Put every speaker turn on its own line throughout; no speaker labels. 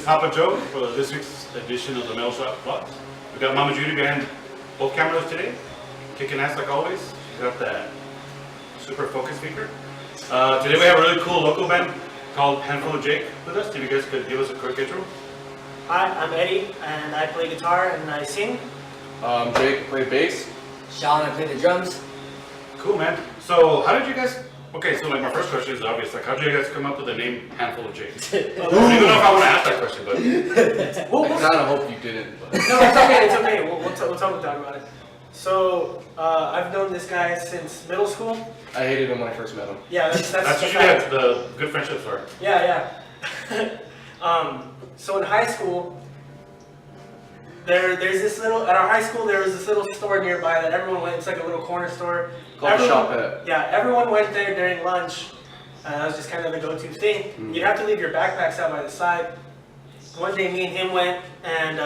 Papa Joe for this week's edition of the Mail Shot Vlogs. We got Mama Judy behind both cameras today, kicking ass like always. She's got that super focus speaker. Today we have a really cool local band called Handfull of Jake with us. If you guys could give us a quick intro.
Hi, I'm Eddie, and I play guitar and I sing.
Jake, I play bass.
Sean, I play the drums.
Cool, man. So how did you guys... Okay, so like my first question is obvious. Like, how did you guys come up with the name Handfull of Jake? I don't even know if I want to ask that question, but...
I kind of hope you didn't. But.
No, it's okay, it's okay. We'll talk about it. So, I've known this guy since middle school.
I hated him when I first met him.
Yeah, that's
usually how the good friendships are.
Yeah. So in high school, there's this little, at our high school there was this little store nearby that everyone went, it's like a little corner store.
Called the Shop at.
Yeah, everyone went there during lunch. That was just kind of the go-to thing. You'd have to leave your backpacks out by the side. One day me and him went and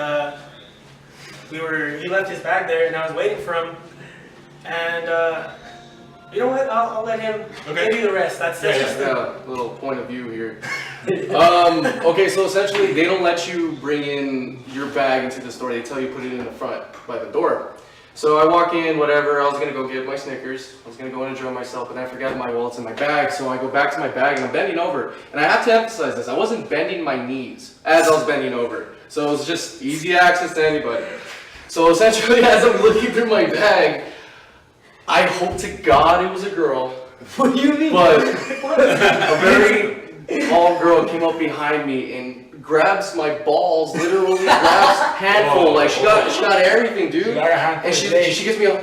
he left his bag there and I was waiting for him. And you know what, I'll let him give you the rest. That's just
a little point of view here. Okay, so essentially they don't let you bring in your bag into the store. They tell you put it in the front by the door. So I walk in, whatever, I was gonna go get my Snickers. I was gonna go and enjoy myself, and I forgot my wallet's in my bag. So I go back to my bag and I'm bending over. And I have to emphasize this, I wasn't bending my knees as I was bending over. So it was just easy access to anybody. So essentially as I'm looking through my bag, I hope to God it was a girl.
What do you mean?
But a very tall girl came up behind me and grabs my balls, literally grabs Handfull. Like she got everything, dude. And she gives me a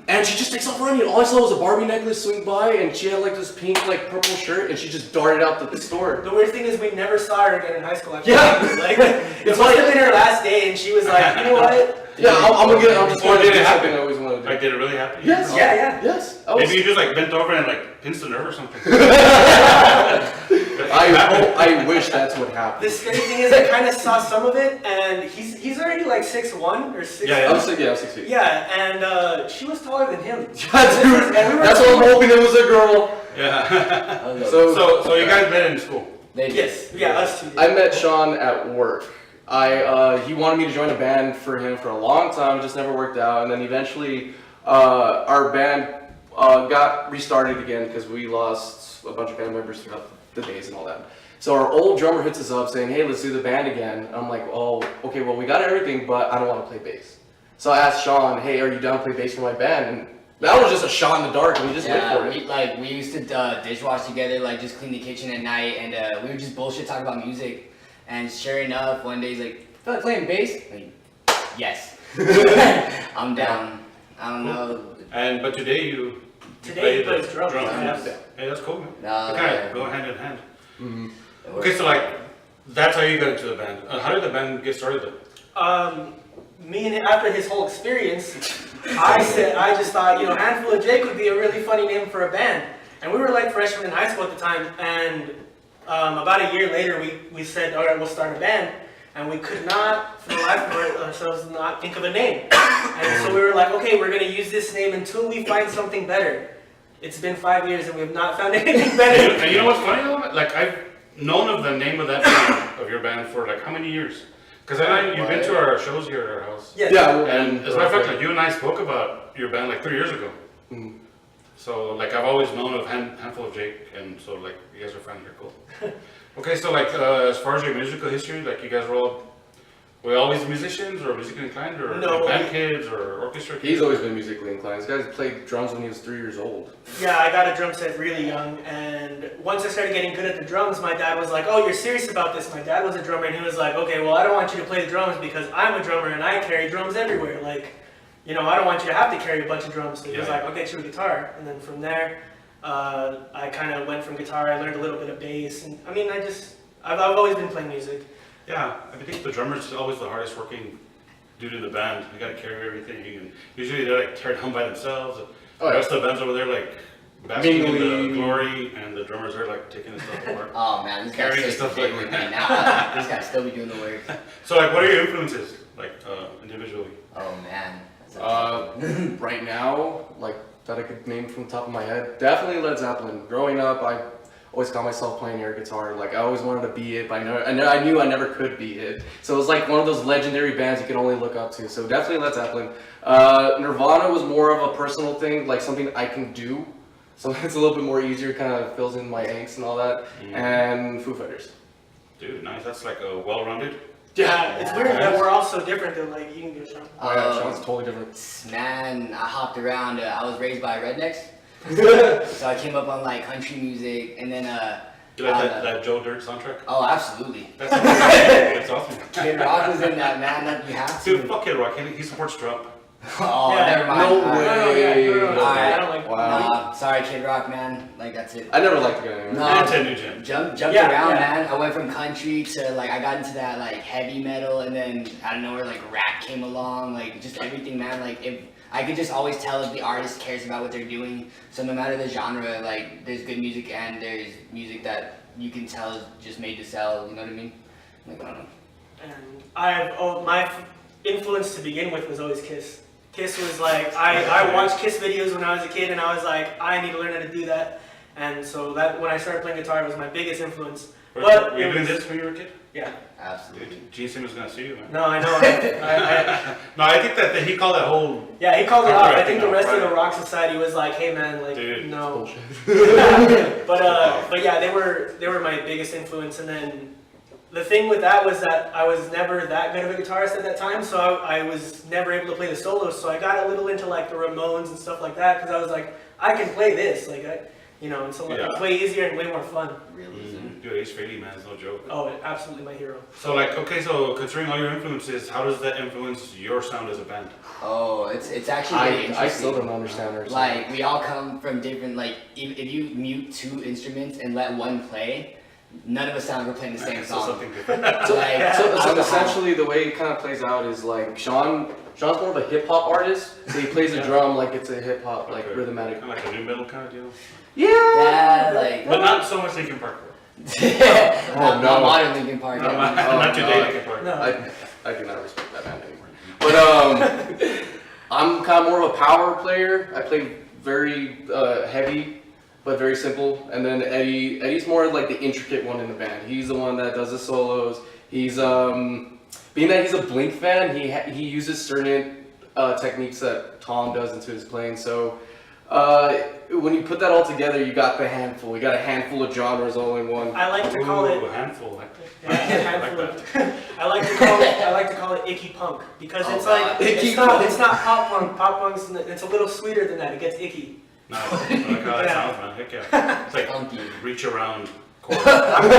and she just takes off running. All I saw was a Barbie necklace swing by, and she had like this pink, like purple shirt, and she just darted out the store.
The weird thing is we never saw her again in high school. Like, it must have been her last day, and she was like, you know what?
Yeah, I'm just
Or did it happen?
I always wanted to do.
Like, did it really happen?
Yes.
Yeah.
Yes.
Maybe you just like bent over and like pinched the nerve or something.
I wish that's what happened.
The scary thing is I kind of saw some of it, and he's already like 6'1" or 6'2".
I'm 6 feet.
Yeah, and she was taller than him.
Yeah, dude. That's what I'm hoping it was a girl.
Yeah.
So
you guys met in school?
Yes. Yeah, us two.
I met Sean at work. He wanted me to join a band for him for a long time. It just never worked out. And then eventually, our band got restarted again because we lost a bunch of band members throughout the days and all that. So our old drummer hits us up saying, "Hey, let's do the band again." And I'm like, "Oh, okay. Well, we got everything, but I don't want to play bass." So I asked Sean, "Hey, are you down to play bass for my band?" And that was just a shot in the dark, and we just went for it.
We used to dishwash together, like just clean the kitchen at night, and we would just bullshit talk about music. And sure enough, one day he's like, "Feel like playing bass?" Like, yes. I'm down. I don't know.
But today you
Today he plays drums.
Hey, that's cool, man.
No,
go hand in hand.
Mm-hmm.
Okay, so like, that's how you got into the band. How did the band get started though?
Me and him, after his whole experience, I just thought, Handfull of Jake would be a really funny name for a band. And we were like freshmen in high school at the time, and about a year later we said, all right, we'll start a band. And we could not, for the life of ourselves, not think of a name. And so we were like, okay, we're going to use this name until we find something better. It's been 5 years and we have not found anything better.
And you know what's funny though? Like, I've known of the name of that band, of your band, for like how many years? Because I know you've been to our shows here at our house.
Yes.
Yeah.
And as a matter of fact, like you and I spoke about your band like 3 years ago.
Mm.
So like I've always known of Handfull of Jake, and so like you guys are finally here, cool. Okay, so like as far as your musical history, like you guys were you always musicians or musically inclined, or like band kids or orchestra kids?
He's always been musically inclined. This guy played drums when he was 3 years old.
Yeah, I got a drum set really young, and once I started getting good at the drums, my dad was like, "Oh, you're serious about this?" My dad was a drummer, and he was like, "Okay, well, I don't want you to play the drums because I'm a drummer and I carry drums everywhere. Like, I don't want you to have to carry a bunch of drums." So he was like, "I'll get you a guitar," and then from there, I kind of went from guitar. I learned a little bit of bass, and I've always been playing music.
Yeah, I think the drummer's always the hardest working dude in the band. You gotta carry everything, and usually they're like tearing home by themselves. The rest of the band's over there like basking in the glory, and the drummers are like taking the stuff apart.
Oh man, this guy's
Carrying
still
stuff
doing
like
work
that.
right now. This guy's still be doing the work.
So like, what are your influences, like individually?
Oh man.
Right now, like that I could name from the top of my head, definitely Led Zeppelin. Growing up, always got myself playing air guitar. Like I always wanted to be it, but I knew I never could be it. So it was like one of those legendary bands you can only look up to. So definitely Led Zeppelin. Nirvana was more of a personal thing, like something I can do. So it's a little bit more easier, kind of fills in my angst and all that. And Foo Fighters.
Dude, nice. That's like a well-rounded.
Yeah, it's weird that we're all so different though. Like you can go Sean.
Oh yeah, Sean's totally different.
Man, I hopped around. I was raised by rednecks, so I came up on like country music, and then
You like that Joe Dirt soundtrack?
oh, absolutely.
That's awesome. That's awesome.
Kid Rock was in that, man. That you have to.
Dude, fuck Kid Rock. He supports Trump.
Oh,
Yeah,
never mind.
no
All right.
way.
I don't like.
Wow.
Nah, sorry, Kid Rock, man. Like that's it.
I never liked the guy anyway.
No.
And Ted Nugent.
Jumped
Yeah,
around,
yeah.
man. I went from country to like I got into that like heavy metal, and then out of nowhere like rap came along, like just everything, man. Like if I could just always tell if the artist cares about what they're doing. So no matter the genre, like there's good music and there's music that you can tell is just made to sell. You know what I mean? Like I don't know.
And my influence to begin with was always Kiss. Kiss was like, I watched Kiss videos when I was a kid, and I was like, I need to learn how to do that. And so that when I started playing guitar, it was my biggest influence. But
Were you
it
doing
was,
this when you were a kid?
yeah.
Absolutely.
Dude, Gene Simmons gonna see you, man.
No, I know.
No, I think that he called that whole.
Yeah, he called it out. I think the rest of the
Right.
rock society was like, hey man, like,
Dude,
no.
Bullshit.
But yeah, they were my biggest influence. And then the thing with that was that I was never that good of a guitarist at that time, so I was never able to play the solos. So I got a little into like the Ramones and stuff like that because I was like, I can play this, like and so
Yeah.
it's way easier and way more fun.
Realism.
Dude, Ace Frehley, man, is no joke.
Oh, absolutely my hero.
So like, okay, so considering all your influences, how does that influence your sound as a band?
Oh, it's actually really interesting.
I still don't understand her.
Like we all come from different like if you mute two instruments and let one play, none of us sound like we're playing the same
So
song.
something different.
So,
Like,
so essentially, the way it kind of plays out is like Sean's more of a hip hop artist, so he plays the drum like it's a hip hop like
Okay.
rhythmatic.
Kind of like a new metal kind of deal.
Yeah, like
But not so much Linkin Park.
not
no.
modern Linkin Park.
No,
yeah.
not today
no.
Linkin Park.
No.
I do not respect that band anymore. But I'm kind of more of a power player. I play very heavy, but very simple. And then Eddie's more like the intricate one in the band. He's the one that does the solos. He's being that he's a Blink fan, he uses certain techniques that Tom does into his playing. So when you put that all together, you got the handful. You got a handful of genres all in one.
I like to call it.
Ooh, a handful.
Yeah, I like to call it icky punk because it's
Oh,
like
God.
it's not pop punk. Pop punk's it's a little sweeter than that. It gets icky.
Nice. I like how that sounds, man. Heck yeah. It's like
Funky.
reach around chord.
I'm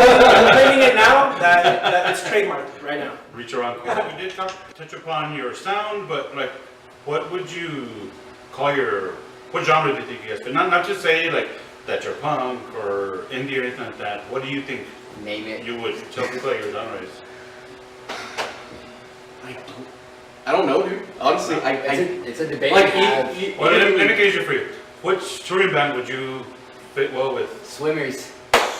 claiming it now that it's trademarked right now.
Reach around chord. We did touch upon your sound, but like, what would you call what genre do you think you guys fit? Not to say like that you're punk or indie or anything like that. What do you think
Name it.
you would tell people that your genre is?
I don't know, dude. Honestly,
It's a debate.
like
to have.
Well, let me get you for you. Which touring band would you fit well with?
Swimmers.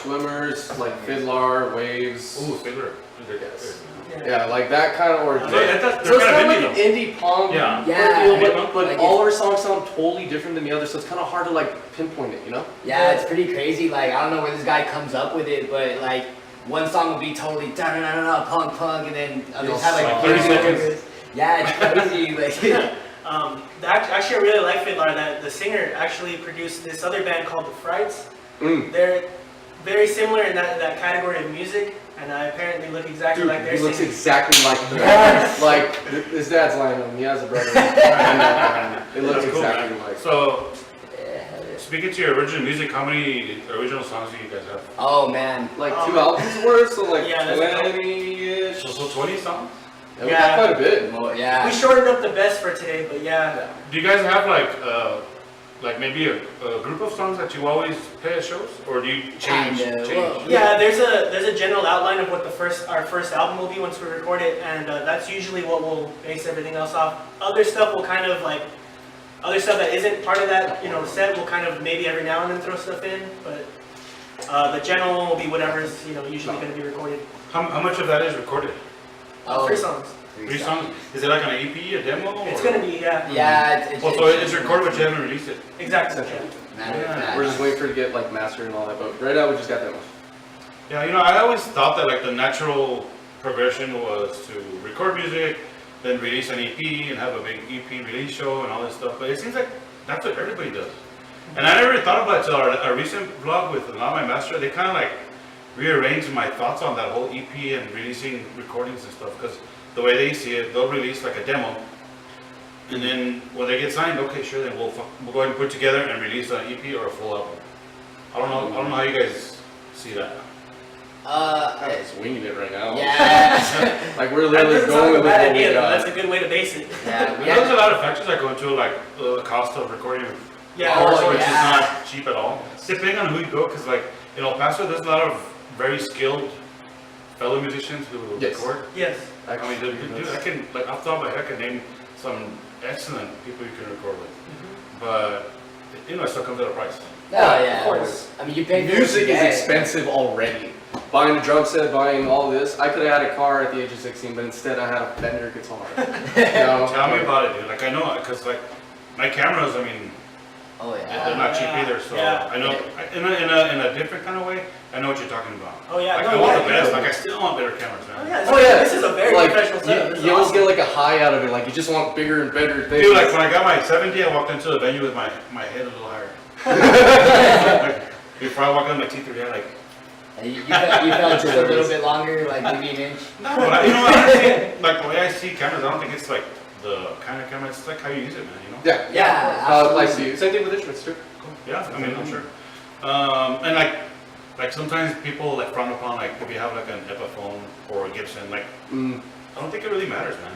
Swimmers, like Fiddler, Waves.
Ooh, Fiddler.
Yes. Yeah, like that kind of or.
So
So
they're
it's
kind
kind
of
of like an indie punk.
Yeah.
Yeah.
But
Like
all our songs sound totally different than the others, so it's kind of hard to like pinpoint it, you know?
Yeah, it's pretty crazy. Like I don't know where this guy comes up with it, but like one song will be totally da da da da punk, and then others have like
30
30
seconds.
seconds. Yeah, it's crazy. Like
Actually, I really like Fiddler. That the singer actually produced this other band called the Frights.
Mm.
They're very similar in that category of music, and I apparently look exactly
Dude,
like their
he looks
singing.
exactly like the
Yes.
like his dad's lying on him. He has a brother. It looks
That's cool,
exactly
man.
like.
So,
yeah, hell yeah.
speaking to your original music, how many original songs do you guys have?
Oh man.
Like 2 albums worth, so like
Yeah, that's
20-ish.
So 20 songs?
Yeah, we got quite a bit.
Well, yeah.
We shortened up the best for today, but yeah.
Do you guys have like maybe a group of songs that you always play at shows, or do you change?
Kinda, well,
Yeah, there's a general outline of what our first album will be once we record it, and that's usually what we'll base everything else off. Other stuff will kind of like, other stuff that isn't part of that, set, we'll kind of maybe every now and then throw stuff in, but the general one will be whatever's, usually going to be recorded.
How much of that is recorded?
Oh,
3 songs.
3 songs? Is it like an EP, a demo?
It's
or-
going to be, yeah.
Yeah,
Well, so it's recorded, but you haven't released it.
Exactly. Yeah.
Matter of fact.
We're just waiting for it to get like mastered and all that, but right now we just got that one.
Yeah, I always thought that like the natural progression was to record music, then release an EP and have a big EP release show and all this stuff. But it seems like that's what everybody does. And I never really thought about it till our recent vlog with Not My Master. They kind of like rearranged my thoughts on that whole EP and releasing recordings and stuff. Because the way they see it, they'll release like a demo. And then when they get signed, okay, sure, then we'll go ahead and put together and release an EP or a full album. I don't know how you guys see that.
I'm just winging it right now.
Yeah.
Like we're
That
literally
doesn't sound
going
like a
with
bad
what we
idea, though.
got.
That's a good way to base it.
Yeah.
There's a lot of factors that go into like the cost of recording.
Yeah.
Oh,
Which is
yeah.
not cheap at all. Depending on who you go, because like in El Paso, there's a lot of very skilled fellow musicians who
Yes.
record.
Yes.
I mean, dude, I can like off the top of my head, I can name some excellent people you can record with. But it still comes at a price.
Oh yeah.
Of course.
I mean, you pay for
Music
what you
is
get.
expensive already. Buying a drum set, buying all this. I could have had a car at the age of 16, but instead I had a Fender guitar.
Tell me about it, dude. Like I know, because like my cameras, I mean,
Oh
they're
yeah.
not cheap either. So
Yeah.
I know, in a different kind of way, I know what you're talking about.
Oh, yeah.
Like
No,
I want
yeah,
the best.
yeah.
Like I still want better cameras, man.
Oh yeah.
Oh, yeah.
This is a very
Like,
professional setup. This is
you always
awesome.
get like a high out of it. Like you just want bigger and better things.
Dude, like when I got my 70, I walked into the venue with my head a little higher. Like, before I walked in, my teeth were there, like.
And you felt just a little bit longer, like maybe an inch.
No, but honestly, like the way I see cameras, I don't think it's like the kind of camera. It's like how you use it, man.
Yeah.
Yeah.
Like same thing with instruments too.
Cool. Yeah, I mean, I'm sure. And like sometimes people like frown upon like if you have like an Epiphone or a Gibson, like I don't think it really matters, man.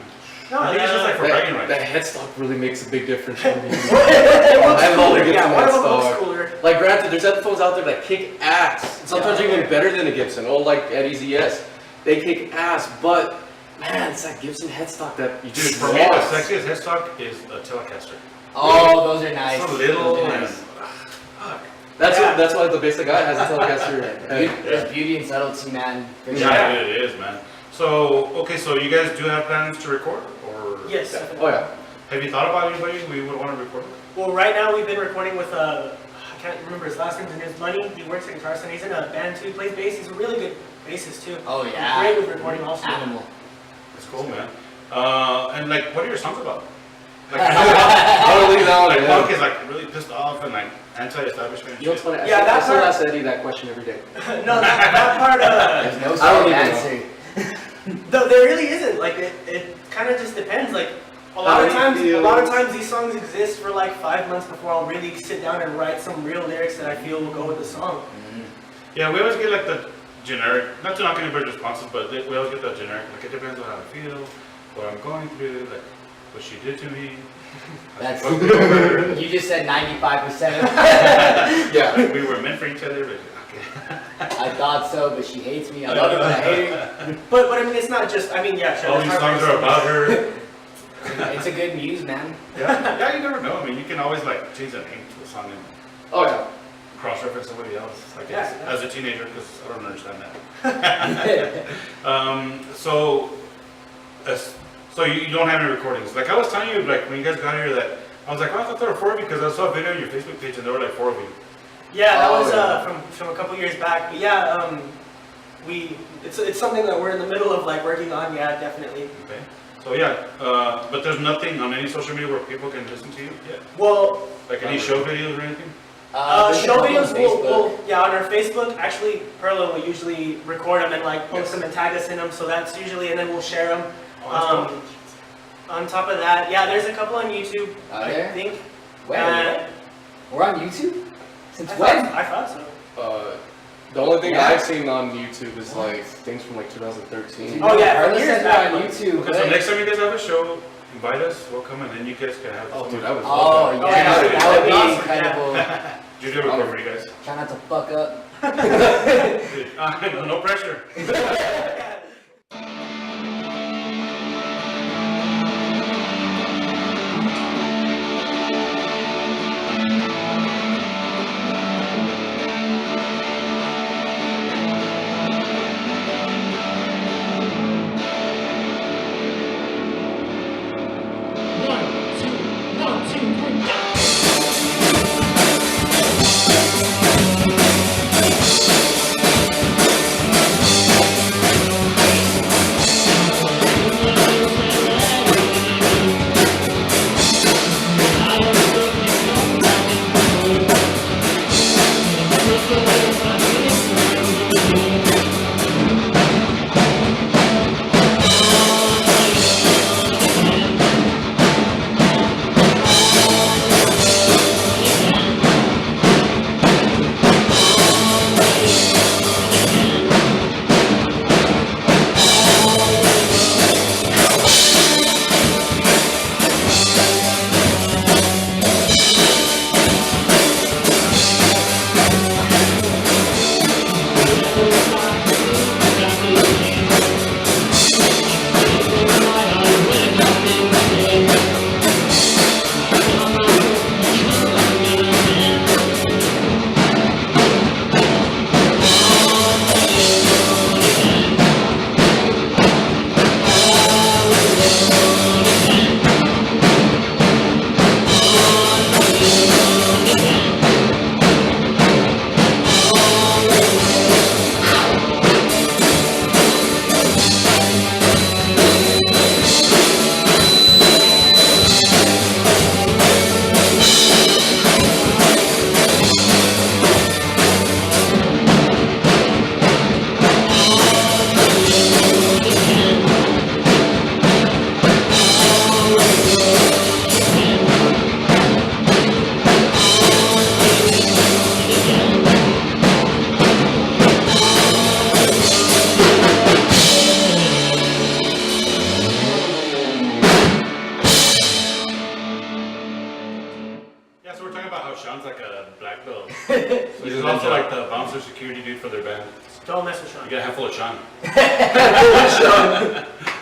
No,
I think it's just like for bragging
That
rights.
headstock really makes a big difference for me.
It looks
I love
cooler.
the
Yeah,
Gibson
one of them
headstock.
looks cooler.
Like granted, there's Epiphones out there that kick ass. Sometimes
Yeah.
even better than a Gibson. Oh, like Eddie's ES. They kick ass, but man, it's that Gibson headstock that you
Dude,
just
for me, the
want.
sexiest headstock is a Telecaster.
Oh, those are nice.
So little
Those are
and
nice.
fuck.
That's why the basic guy has a Telecaster.
There's beauty and subtlety, man. For sure.
Yeah, it is, man. So okay, so you guys do have plans to record, or
Yes.
Oh yeah.
have you thought about anybody who you would want to record with?
Well, right now we've been recording with I can't remember his last name. His name's Money. He works at Guitar Center. He's in a band too. He plays bass. He's a really good bassist too.
Oh
He's
yeah.
great with recording also.
Animal.
That's cool, man. And like, what are your songs about? Like,
Totally down.
like
man.
punk is like really pissed off and like anti-establishment. and
You know what's
shit.
funny?
Yeah,
I still
part-
ask Eddie that question every day.
No, that part.
There's no
I don't
solid
even know.
answer.
There really isn't. Like it kind of just depends. Like a lot of times these songs exist for like 5 months before I'll really sit down and write some real lyrics that I feel will go with the song.
Yeah, we always get like the generic, not to knock anybody's responses, but we always get the generic, like it depends on how I feel, what I'm going through, like what she did to me.
That's
Fucked me over.
you just said 95%.
Yeah.
Like, we were meant for each other, but okay.
I thought so, but she hates me. I love her, but I hate her.
But I mean, it's not just. I mean, yeah, sure.
All
it's
these
hard
songs
for
are about her.
It's a good muse, man.
Yeah, you never know. I mean, you can always like change the name to the song and
Oh yeah.
cross-reference somebody else, like
Yeah.
as a teenager, because I don't understand that. So you don't have any recordings. Like I was telling you, like when you guys got here, that I was like, oh, I thought there were 4 of you because I saw a video on your Facebook page and there were like 4 of you.
Yeah, that
Oh,
was
yeah.
from a couple years back. But yeah, it's something that we're in the middle of like working on. Yeah, definitely.
Okay. So yeah, but there's nothing on any social media where people can listen to you yet.
Well,
Like any show videos or anything.
There's
show
a couple on
videos
Facebook.
yeah, on our Facebook. Actually, Perla will usually record them and like post them and tag us in them. So that's usually, and then we'll share them.
Oh, that's
On top of that, yeah, there's a couple on YouTube.
Are
I
there?
think.
Where? We're on YouTube? Since
I
when?
thought so.
The only thing
Yeah.
I've seen on YouTube is like things from like 2013.
Oh, yeah,
Carla
years
said
back.
we're on YouTube.
Okay, so next time you guys have a show, invite us, we'll come and then you guys can have.
Oh, dude, I was.
Oh,
Oh,
yeah,
yeah,
that would be
awesome,
incredible.
You do record for you guys.
Try not to fuck up.
No pressure.
One, two, three, go!
He's also like the bouncer security dude for their band.
Don't mess with Sean.
You got a handful of Sean.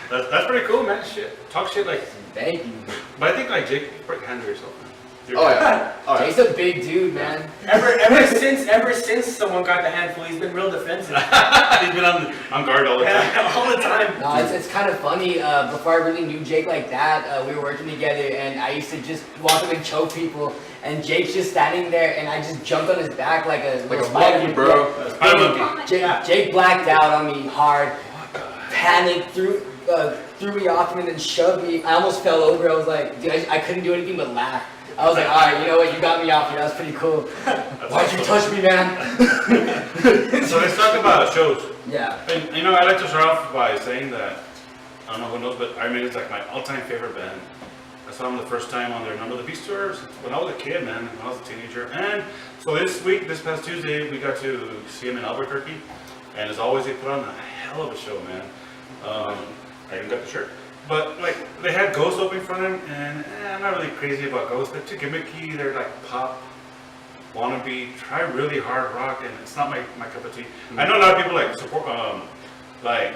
That's pretty cool, man. Shit. Talk shit like.
Thank you.
But I think like Jake, you break handle yourself, man.
Oh yeah. Oh, yeah.
Jake's a big dude, man.
Ever since someone got the handful, he's been real defensive.
He's been on guard all the time.
Yeah, all the time.
No, it's kind of funny. Before I really knew Jake like that, we were working together, and I used to just walk up and choke people, and Jake's just standing there, and I just jumped on his back like a
monkey, bro.
Spider monkey.
Jake blacked out on me hard, panicked, threw me off him, and then shoved me. I almost fell over. I was like, dude, I couldn't do anything but laugh. I was like, all right, you know what? You got me off here. That was pretty cool. Why'd you touch me, man?
So let's talk about shows.
Yeah.
And you know, I like to start off by saying that, I don't know who knows, but Iron Maiden's like my all-time favorite band. I saw them the first time on their Number of the Beast tours when I was a kid, man, when I was a teenager. And so this past Tuesday, we got to see them in Albuquerque. And as always, they put on a hell of a show, man. I even got the shirt. But like, they had Ghost opening for them, and I'm not really crazy about Ghost. They're too gimmicky, they're like pop, wannabe, try really hard rock, and it's not my cup of tea. I know a lot of people like support, like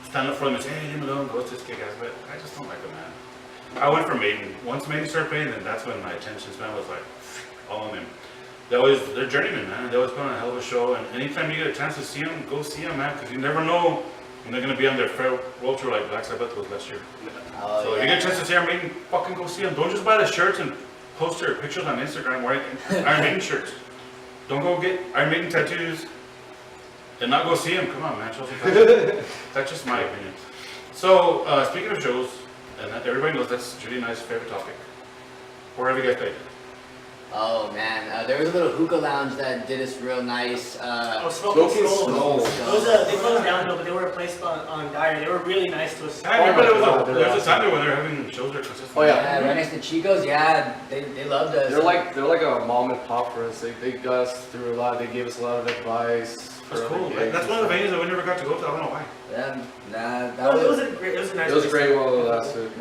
stand up for them and say, hey, leave me alone, Ghost is kick-ass, but I just don't like them, man. I went for Maiden. Once Maiden started playing, then that's when my attention span was like all on them. They're journeymen, man. They always put on a hell of a show, and anytime you get a chance to see them, go see them, man, because you never know when they're going to be on their world tour like Black Sabbath was last year.
Oh,
So if you get a chance to see Iron Maiden, fucking go see them. Don't just buy the shirts and post their pictures on Instagram wearing Iron Maiden shirts. Don't go get Iron Maiden tattoos and not go see them. Come on, man. Show some passion. That's just my opinion. So speaking of shows, and everybody knows that's Judy and I's favorite topic. Where have you guys played?
Oh man, there was a little hookah lounge that did us real nice.
Smoking
Smoking
Skulls.
Skulls.
They closed down though, but they were replaced on Dyer. They were really nice to us.
I remember
God,
there was a time when they were having shows there consistently.
Oh, yeah.
Right next to Chico's. Yeah, they loved us.
They're like a mom and pop for us. They got us through a lot. They gave us a lot of advice.
That's
for
cool.
other gigs
That's one of the venues that we never got to go to. I don't know why.
Yeah, nah, that
No, it
was.
was a nice.
It was
place.
great while it lasted.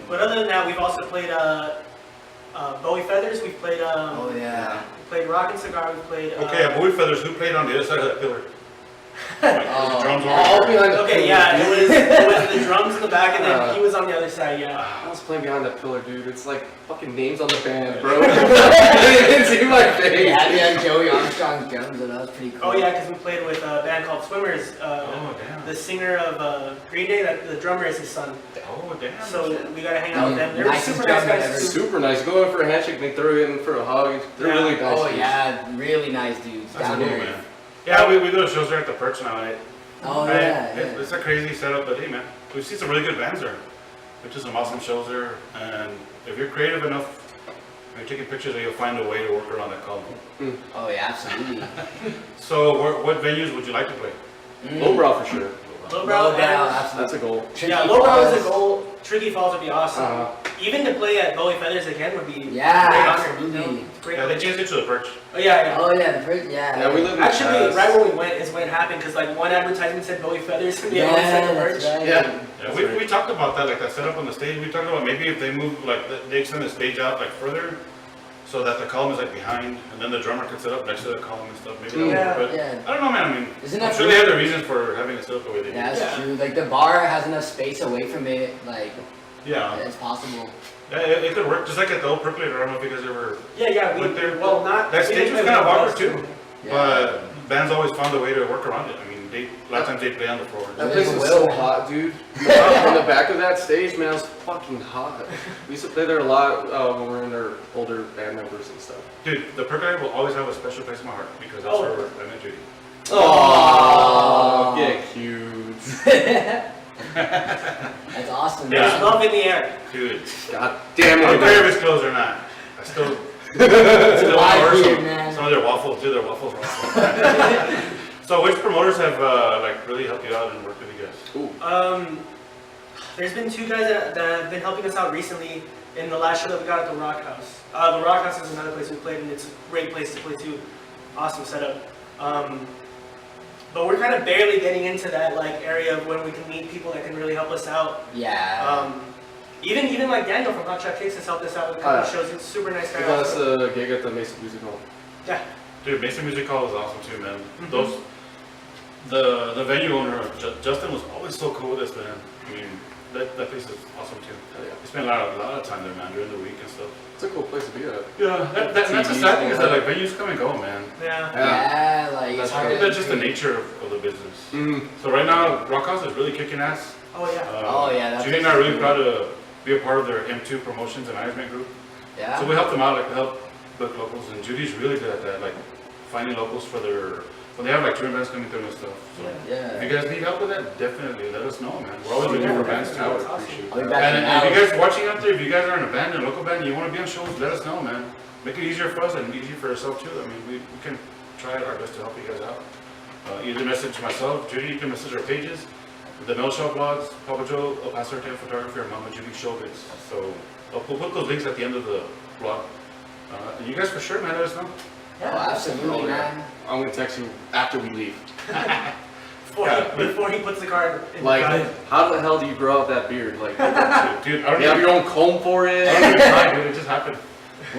But other than that, we've also played Bowie Feathers. We've played
Oh yeah.
we played Rock and Cigar. We played.
Okay, Bowie Feathers, who played on the other side of that pillar? Like, the drums were
All
over.
behind the
Okay,
pillar,
yeah,
dude.
it was the drums in the back, and then he was on the other side. Yeah.
I was playing behind that pillar, dude. It's like fucking names on the band, bro. It didn't see my face.
Yeah, we had Joey Armstrong's drums, and that was pretty cool.
Oh yeah, because we played with a band called Swimmers.
Oh, damn.
The singer of Green Day, the drummer is his son.
Oh, damn.
So we got to hang out with them. They're
Nicest
super nice
drummer
guys.
ever.
too.
Super nice. Go in for a handshake, they throw you in for a hug. They're
Yeah.
really nice.
Oh
dudes.
yeah, really nice dudes.
That's
Down
cool,
there.
man. Yeah, we go to shows there at the Perch now.
Oh yeah.
It's a crazy setup, but hey, man, we've seen some really good bands there. We've seen some awesome shows there, and if you're creative enough, when you're taking pictures, you'll find a way to work around that column.
Oh yeah, absolutely.
So, what venues would you like to play?
Lowbrow for sure.
Lowbrow,
Lowbrow,
and
absolutely.
That's a goal.
yeah, Lowbrow is a goal. Tricky Falls would be awesome.
Uh-huh.
Even to play at Bowie Feathers again would be
Yeah,
great honor.
absolutely.
You know? It's great.
Yeah, they changed it to the Perch.
Oh yeah.
Oh yeah, the first yeah.
Yeah, we live in
Actually,
Chaz.
right where we went is when it happened because like one advertisement said Bowie Feathers and the other one said the
that's
Perch.
right.
Yeah.
Yeah, we talked about that, like that setup on the stage. We talked about maybe if they move, like they extend the stage out like further, so that the column is like behind, and then the drummer can sit up next to the column and stuff. Maybe
Yeah,
that would work, but
yeah.
I don't know, man. I mean,
Isn't
I'm
that
sure
true?
they have their reasons for having it set up the way they do.
Yeah, that's
Yeah.
true. Like the bar has enough space away from it, like
Yeah,
it's possible.
yeah, it could work. Just like at the old Percolator. I don't know if you guys ever
Yeah,
went there.
well not.
That
we
stage
didn't
was
play
kind of
with
awkward
us,
too, but bands always found a way to work around it. I mean, a lot of times they play on the floor.
That
There's
place
a
is so
will.
hot, dude. From the back of that stage, man, it was fucking hot. We used to play there a lot when we were in our older band members and stuff.
Dude, the Percolator will always have a special place in my heart because that's where I met Judy.
Oh, get cute.
That's awesome.
Yeah.
There's
Man.
love in the air.
Dude,
God damn
I don't care
it.
if it's closed or not. I still
Live
order
here,
some,
man.
some of their waffles. Dude, their waffles are awesome. So, which promoters have like really helped you out and worked with you guys?
Ooh.
There's been two guys that have been helping us out recently in the last show that we got at the Rock House. The Rock House is another place we played, and it's a great place to play too. Awesome setup. But we're kind of barely getting into that like area of when we can meet people that can really help us out.
Yeah.
Even like Daniel from Hot Shot Cakes has helped us out with a couple
Oh, yeah.
shows. He's a super nice guy.
We got us
also.
a gig at the Mesa Music Hall.
Yeah.
Dude, Mason Music Hall was awesome too, man. The venue owner, Justin, was always so cool with us, man. I mean, that place is awesome too. We spent a lot of time there, man, during the week and stuff.
It's a cool place to be at.
Yeah, that's the sad thing is that like venues come and go, man.
Yeah, like it's hard.
That's just the nature of the business. So right now, Rock House is really kicking ass.
Oh yeah.
That's
Judy and I are really proud to be a part of their M2 promotions and management group.
Yeah.
So we help them out, like we help book locals, and Judy's really good at that, like finding locals for when they have like touring bands coming through and stuff. So if you guys need help with that, definitely let us know, man. We're always looking for bands too.
I'll be back
And
in
if you
hours.
guys watching out there, if you guys are in a band, a local band, and you want to be on shows, let us know, man. Make it easier for us and easier for yourself too. I mean, we can try our best to help you guys out. Either message myself, Judy, you can message our pages, the Mail Shop blogs, Papa Joe, El Paso Retail Photography, or Mama Judy Showbiz. So we'll put those links at the end of the blog. And you guys for sure, man, let us know.
Oh, absolutely, man.
I'm gonna text you after we leave.
Before he puts the card in the
Like,
drive.
how the hell do you grow out that beard? Like,
Dude, I don't
you have
even,
your own comb for
I
it.
don't even try, dude. It just happened.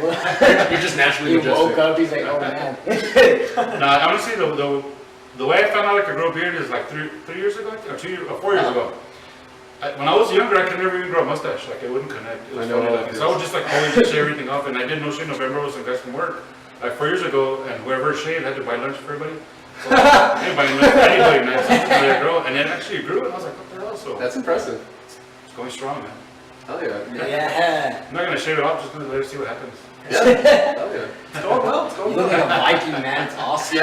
You're just naturally
He
majestic.
woke up, he's like, oh man.
Nah, honestly, the way I found out I could grow a beard is like 3 years ago, I think, or 2 years, or 4 years ago. When I was younger, I could never even grow a mustache. Like, it wouldn't connect. It was
I know
funny
how
looking.
it
So I would just like always just shave everything off, and I didn't know shit November was some guys from work. Like 4 years ago, and whoever shaved had to buy lunch for everybody. So anybody, man, so I grow, and it actually grew, and I was like, what the hell? So
That's impressive.
it's going strong, man.
Hell yeah.
Yeah.
I'm not gonna shave it off, just gonna let it see what happens.
Yeah. Hell yeah.
It's going well. It's
You
going
look
well.
like a Viking, man. It's awesome.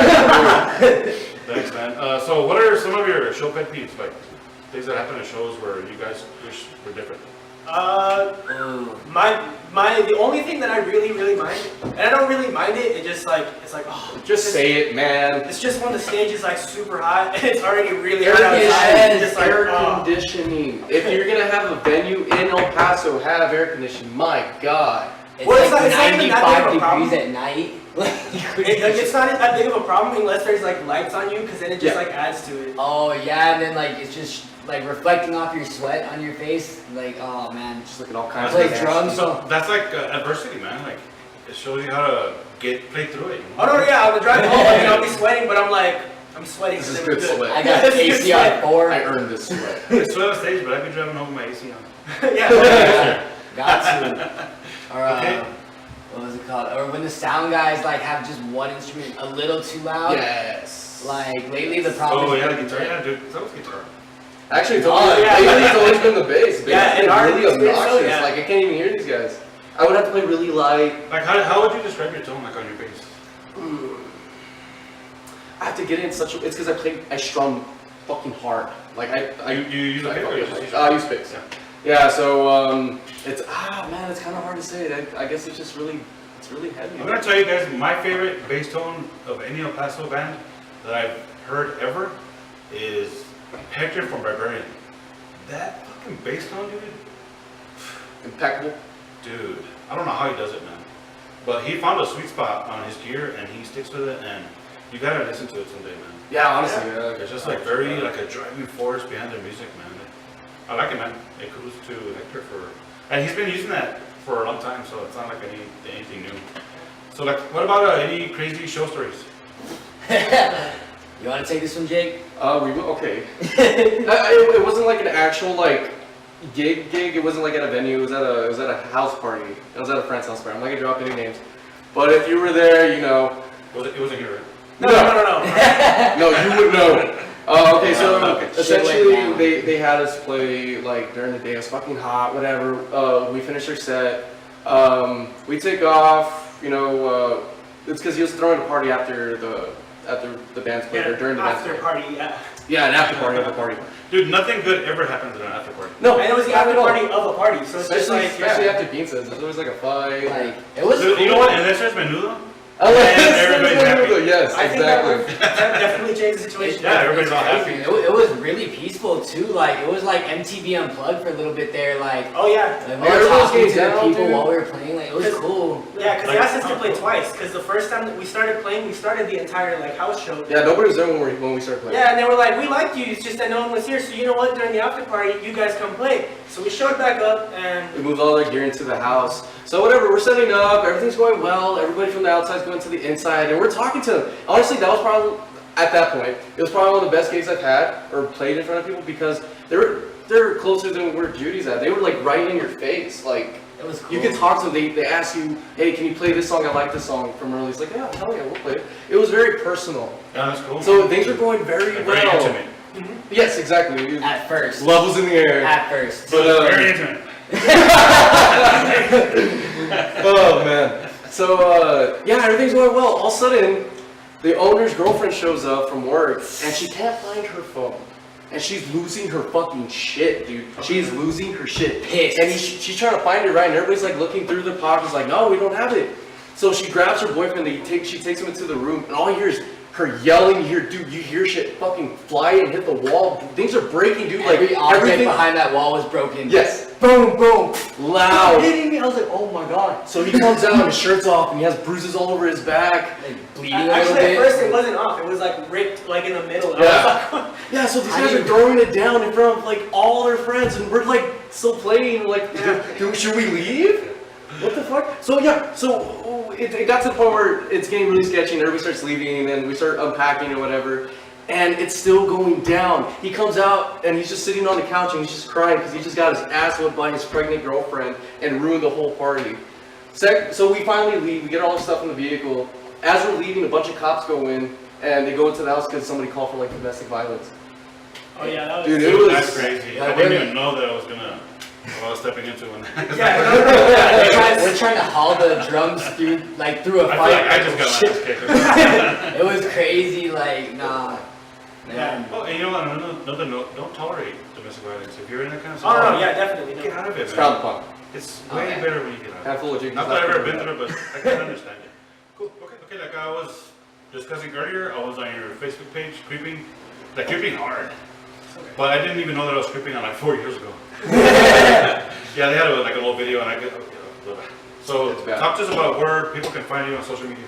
Thanks, man. So what are some of your show pet peeves, like things that happen at shows where you guys wish were different?
The only thing that I really mind, and I don't really mind it, it's like, oh,
Just say it, man.
it's just when the stage is like super hot and it's already really
Air,
hot outside. And
conditioning.
just like,
Air
oh.
conditioning. If you're gonna have a venue in El Paso, have air conditioning. My God.
It's
Well, it's
like
not- it's not even that
95
big of a problem.
degrees at night.
It's not that big of a problem unless there's like lights on you, because then it just
Yeah.
like adds to it.
Oh yeah, and then like it's just like reflecting off your sweat on your face. Like, oh man.
Just looking all kinds
Play
of things.
drums.
So that's like adversity, man. Like it shows you how to play through it. You know?
Oh no, yeah, on the drive home, I mean, I'll be sweating, but I'm sweating.
This is
because
good
it was
sweat.
I got
This is
AC
good
on
sweat.
4.
I earned this sweat.
I sweat on stage, but I've been driving home with my AC on.
Yeah.
Got to. Or
Okay.
what was it called? Or when the sound guys like have just one instrument a little too loud.
Yes.
Like lately the problem.
Oh
is
yeah, the guitar. Yeah, dude, that was guitar.
Actually, it's
Oh,
always,
yeah.
lately it's always been the bass. Bass
Yeah,
has
in
been
our
really
experience,
obnoxious.
so, yeah.
Like, I can't even hear these guys. I would have to play really light.
Like how would you describe your tone like on your bass?
I have to get in such a... It's because I strum fucking hard. Like,
You use a pick or you just use
I use picks.
Yeah.
Yeah, so, it's... man, it's kind of hard to say. I guess it's just really... It's really heavy.
I'm gonna tell you guys my favorite bass tone of any El Paso band that I've heard ever is Hector from Barbarian. That fucking bass tone,
Impeccable.
dude, I don't know how he does it, man. But he found a sweet spot on his gear and he sticks with it, and you gotta listen to it someday, man.
Yeah, honestly, yeah.
It's just like very like a driving force behind their music, man. I like it, man. It goes to Hector and he's been using that for a long time, so it's not like anything new. So like, what about any crazy show stories?
You want to take this one, Jake?
Okay. It wasn't like an actual like gig. It wasn't like at a venue. It was at a house party. It was at a friend's house party. I'm not gonna drop any names, but if you were there, you know.
It wasn't here, right?
No.
No, you would know. Okay, so
Okay.
essentially
Shit went down.
they had us play like during the day. It was fucking hot, whatever. We finished our set. We take off. You know, it's because he was throwing a party after the band's played or during the band's
after
played.
party, yeah.
Yeah, an after party of a party.
Dude, nothing good ever happens at an after party.
No,
And it was the
not
after
at all.
party of a party, so it's just
Especially,
like,
especially
yeah.
after Bean says there's always like a fight.
Like it was.
Dude, you know what? Unless there's menudo,
Oh,
everybody's happy.
yes,
I think that
exactly.
would definitely change crazy situation.
Yeah, everybody's all
Crazy.
happy.
It was really peaceful too. Like it was like MTV Unplugged for a little bit there. Like,
Oh yeah.
like we were
Everyone's
talking to
getting
the
down,
people
dude.
while we were playing. Like it was cool.
Yeah, because
Like-
they asked us to play twice. Because the first time that we started playing, we started the entire like house show.
Yeah, nobody was there when we started playing.
Yeah, and they were like, we liked you, it's just that no one was here, so you know what, during the after party, you guys come play. So we showed back up, and
We moved all their gear into the house. So whatever, we're setting up, everything's going well, everybody from the outside's going to the inside, and we're talking to them. Honestly, that was probably, at that point, it was probably one of the best gigs I've had, or played in front of people, because they're closer than where Judy's at. They were like right in your face, like,
It was cool.
you can talk to them, they ask you, hey, can you play this song? I like this song from early. It's like, yeah, hell yeah, we'll play it. It was very personal.
Yeah, that's cool.
So things were going very
Like,
well.
very intimate.
Yes, exactly.
At first.
Love was in the air.
At first.
But,
Very intimate.
oh man. So yeah, everything's going well. All of a sudden, the owner's girlfriend shows up from work and she can't find her phone. And she's losing her fucking shit, dude. She's losing her shit.
Pissed.
And she's trying to find it, right? And everybody's like looking through their pockets like, no, we don't have it. So she grabs her boyfriend, she takes him into the room, and all you hear is her yelling. You hear, dude, you hear shit fucking fly and hit the wall. Things are breaking, dude. Like
Every object
everything.
behind that wall was broken.
Yes.
Boom, boom.
Loud.
Hitting me. I was like, oh my god.
So he comes out, his shirt's off, and he has bruises all over his back.
Like bleeding a little
actually
bit.
at first it wasn't off, it was like ripped like in the middle. And
Yeah.
I was like,
Yeah, so these
I
guys are
didn't-
throwing it down in front of like all their friends, and we're like still playing. Like, should we leave? What the fuck? So yeah, so it got to the point where it's getting really sketchy, and everybody starts leaving, and then we start unpacking or whatever, and it's still going down. He comes out, and he's just sitting on the couch, and he's just crying because he just got his ass whipped by his pregnant girlfriend and ruined the whole party. So we finally leave. We get all our stuff in the vehicle. As we're leaving, a bunch of cops go in, and they go into the house because somebody called for like domestic violence.
oh yeah, that was...
Dude,
Dude,
it was
that's crazy.
like,
I didn't
really-
even know that I was gonna. What I was stepping into when.
Yeah, no, no, yeah,
We're trying to haul the drums through a
I feel like
fight.
I just got my ass kicked.
It was crazy, like, nah. Man.
Well, and you know what? Another note: don't tolerate domestic violence. If you're in that kind of
Oh
situation,
no, yeah, definitely.
get out of it,
It's
man.
frowned upon.
It's way
Okay.
better when you get out of it.
Handful of jigs.
Not that I've ever been through it, but I can understand it. Cool. Okay. Like I was discussing earlier, I was on your Facebook page creeping hard. But I didn't even know that I was creeping on like 4 years ago. Yeah, they had like a little video, and I could. So
It's bad.
talk to us about where people can find you on social media.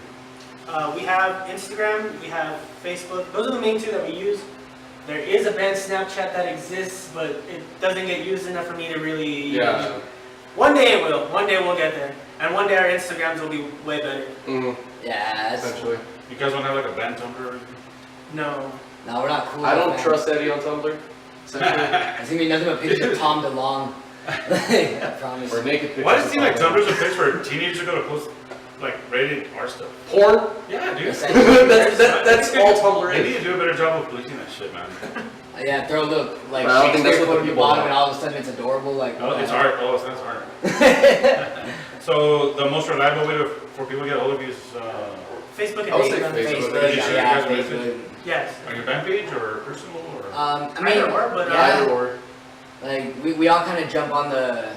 We have Instagram, we have Facebook. Those are the main two that we use. There is a band Snapchat that exists, but it doesn't get used enough for me to really...
Yeah.
One day it will. One day we'll get there. And one day our Instagrams will be way better.
Mm-hmm.
Yeah, that's,
Essentially.
You guys don't have like a band Tumblr or anything?
No.
no, we're not cool.
I don't
man.
trust Eddie on Tumblr. Essentially.
It's gonna be nothing but pictures of Tom DeLonge. I promise.
Or naked pictures.
Why does it seem
of
like
Tom.
Tumblr's a place where teenagers are gonna post like rated R stuff?
Porn?
Yeah, dude.
That's all Tumblr
They need
is.
to do a better job of policing that shit, man.
Yeah, throw a little like
But I don't think that's
Shakespeare
what the
quote at the
people
bottom,
want.
and all of a sudden it's adorable. Like,
Oh,
what
it's
the
art. Oh, that's art. So the most reliable way for people to get a hold of you is
Facebook and
I would say
Instagram.
Facebook.
Facebook,
Yeah,
yeah,
you guys
Facebook.
Yes.
on your band page or personal or?
I mean,
Either or, but,
yeah,
Either or.
like we all kind of jump on the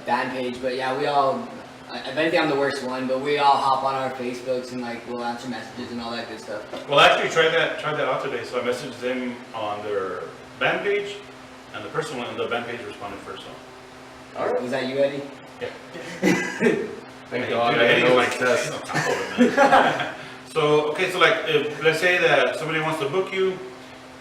band page, but yeah, we all. If anything, I'm the worst one, but we all hop on our Facebooks and like we'll answer messages and all that good stuff.
Well, I actually tried that out today. So I messaged them on their band page, and the personal one on the band page responded first. So
Alright.
Was that you, Eddie?
Thank
Hey,
God.
dude,
I
Eddie's
didn't know
like
it's test.
he's on top of it, man. So okay, so like if let's say that somebody wants to book you,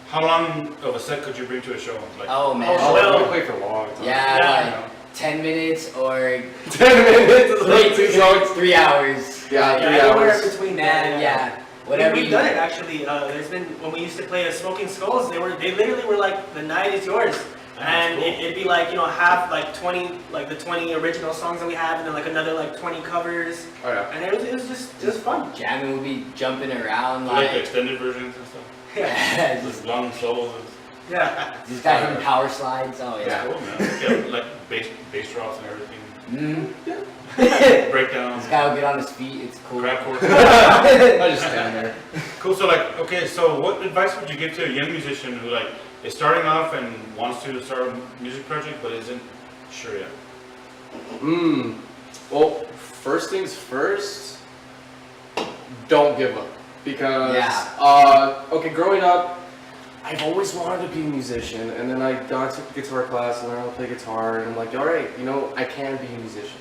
how long of a set could you bring to a show? Like,
Oh man.
Oh,
well-
we play for a long time.
Yeah,
Yeah.
like 10 minutes or
10 minutes is like 2 songs.
3 hours.
Yeah,
Like,
3
anywhere
hours.
between
Man,
that,
yeah. Whatever
We've
you
done it actually. There's been when we used to play the Smoking Skulls. They literally were like, the night is yours, and
cool.
it'd be like half like 20 like the 20 original songs that we have, and then like another like 20 covers,
Oh yeah.
and it was fun.
Jamming would be jumping around
like the
like
extended versions and stuff.
yeah,
Just long solos. And
Yeah.
these guys hitting power slides. Oh
it's
yeah.
cool, man. Yeah, like bass drops and everything.
Mm.
Breakdowns.
This guy will get on his feet. It's cool.
Crap chords.
I just stand there.
Cool. So like, okay. So what advice would you give to a young musician who like is starting off and wants to start a music project but isn't sure yet?
Well, first things first, don't give up. because okay, growing up, I've always wanted to be a musician, and then I got to guitar class and learned how to play guitar, and I'm like, all right, you know, I can be a musician.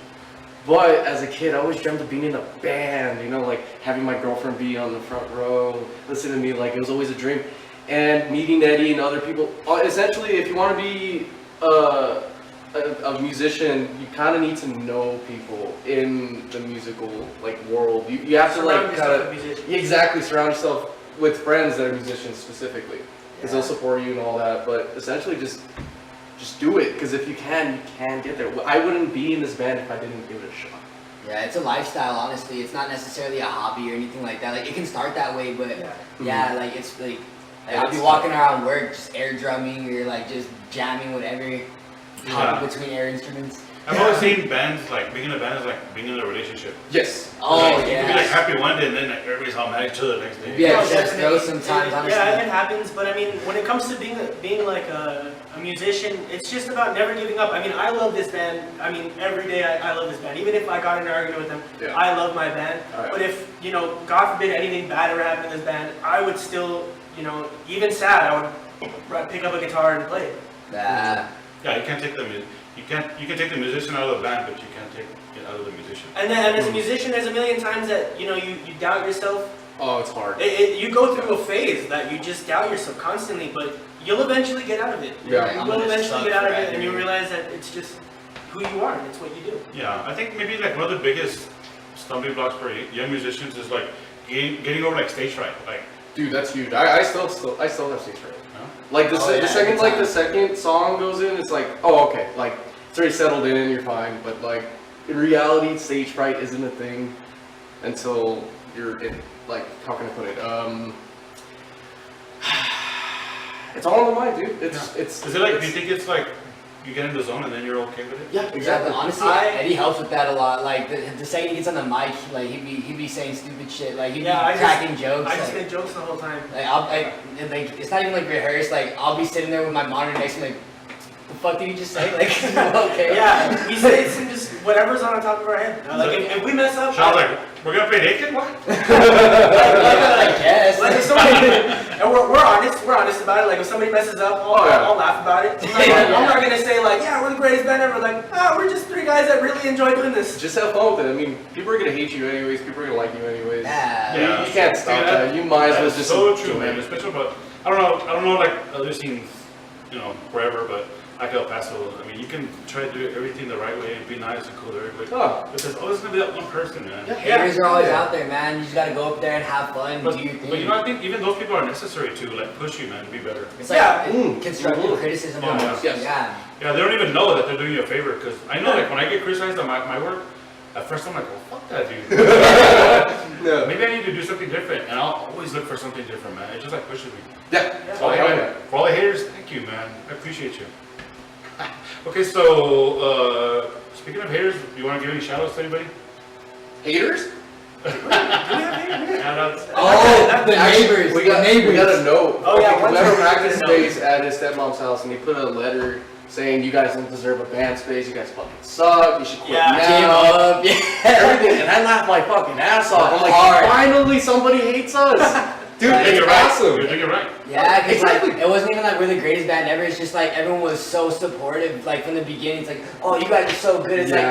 But as a kid, I always dreamt of being in a band, you know, like having my girlfriend be on the front row, listen to me, like it was always a dream. And meeting Eddie and other people, essentially, if you want to be a musician, you kind of need to know people in the musical like world. You have to like kind of exactly surround yourself with friends that are musicians specifically, because they'll support you and all that. But essentially, just do it, because if you can get there. I wouldn't be in this band if I didn't give it a shot.
Yeah, it's a lifestyle, honestly. It's not necessarily a hobby or anything like that. Like, it can start that way, but like, it's like I'll be walking around work just air drumming or like just jamming whatever between air instruments.
I've always seen bands, like being in a band is like being in a relationship.
Yes.
Oh,
like, you can be like happy one day and then like, everybody's all mad at each other the next day.
Yeah, just throw sometimes, honestly.
Yeah, it happens, but I mean, when it comes to being like a musician, it's just about never giving up. I mean, I love this band. I mean, every day I love this band. Even if I got in an argument with them, I love my band. Right. But if, you know, God forbid anything bad ever happened in this band, I would still, you know, even sad, I would pick up a guitar and play.
Yeah, you can't take you can take the musician out of the band, but you can't take it out of the musician.
And then as a musician, there's a million times that, you know, you doubt yourself.
Oh, it's hard.
You go through a phase that you just doubt yourself constantly, but you'll eventually get out of it.
Yeah.
You will eventually get out of it, and you realize that it's just who you are, and it's what you do.
Yeah, I think maybe like one of the biggest stumbling blocks for young musicians is like getting over like stage fright. Like,
dude, that's huge. I still have stage fright.
no?
Like the second song goes in, it's like, oh, okay, like it's already settled in, you're fine. But like in reality, stage fright isn't a thing until you're in. Like, how can I put it? It's all in the mind, dude. It's.
Is it like? Do you think it's like you get in the zone and then you're okay with it?
Yeah, exactly.
Honestly, Eddie helps with that a lot. Like the second he gets on the mic, like he'd be saying stupid shit. Like he'd be cracking jokes.
I just make jokes the whole time.
Like like it's not even like rehearsed. Like I'll be sitting there with my monitor next to me, like, the fuck did he just say? Like, okay.
Yeah, we say it's just whatever's on the top of our head. Like if we mess up,
Sean's like, we're gonna play naked? What?
I guess.
Like if somebody, and we're honest about it. Like if somebody messes up, I'll laugh about it. I'm not gonna say like, yeah, we're the greatest band ever. Like, we're just three guys that really enjoy doing this.
Just have fun with it. I mean, people are gonna hate you anyways. People are gonna like you anyways.
Yeah.
You can't stop that. You might as well just.
So true, man. Especially about I don't know like other scenes, you know, wherever, but like El Paso, I mean, you can try to do everything the right way and be nice and cool to everybody. But there's always gonna be that one person, man.
Yeah. Haters are always out there, man. You just gotta go up there and have fun,
But,
do your thing.
but you know, I think even those people are necessary to like push you, man, to be better.
It's like constructive criticism.
Yeah,
almost.
yes.
Yeah, they don't even know that they're doing you a favor, because I know like when I get criticized on my work, at first I'm like, well, fuck that dude.
No.
Maybe I need to do something different, and I'll always look for something different, man. It just like pushes me.
Yeah.
So for all the haters, thank you, man. I appreciate you. Okay, so speaking of haters, do you want to give any shout outs to anybody?
Haters?
Shout outs.
Oh, the neighbors.
We got a note.
Oh, yeah,
we had a practice
note.
space at his stepmom's house, and he put a letter saying, you guys don't deserve a band space, you guys fucking suck, you should quit
Give
now.
up. Yeah.
Everything, and I laughed my fucking ass off. I'm like,
Hard.
finally somebody hates us. Dude,
You're
it's
doing it right.
awesome.
You're doing it right.
Yeah, because
Exactly.
like, it wasn't even like we're the greatest band ever. It's just like everyone was so supportive. Like from the beginning, it's like, oh, you guys are so good. It's like,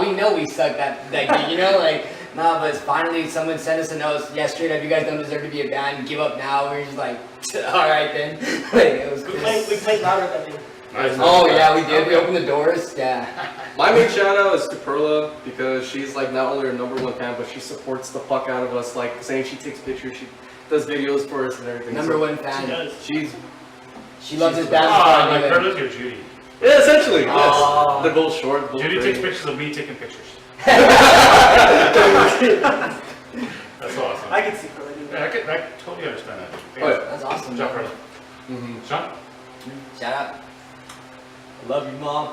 we know we suck that day, you know, like. Nah, but finally someone sent us a note. Yeah, straight up, you guys don't deserve to be a band. Give up now. We're just like, all right then. Like it was.
We played louder that day.
Nice.
Oh yeah, we did. We opened the doors. Yeah.
My main shout out is to Perla, because she's like not only our #1 fan, but she supports the fuck out of us, like saying she takes pictures, she does videos for us and everything.
#1
She
fan.
does.
She loves this band.
Ah, my Carlos, you're Judy.
Yeah, essentially, yes.
Oh.
They're both short, both
Judy
pretty.
takes pictures of me taking pictures. That's awesome.
I can see Perla do that.
Yeah, I totally understand that.
Oh, yeah.
That's awesome.
Good job, Carlos.
Mhm.
Sean?
Shout out. Love you, mom.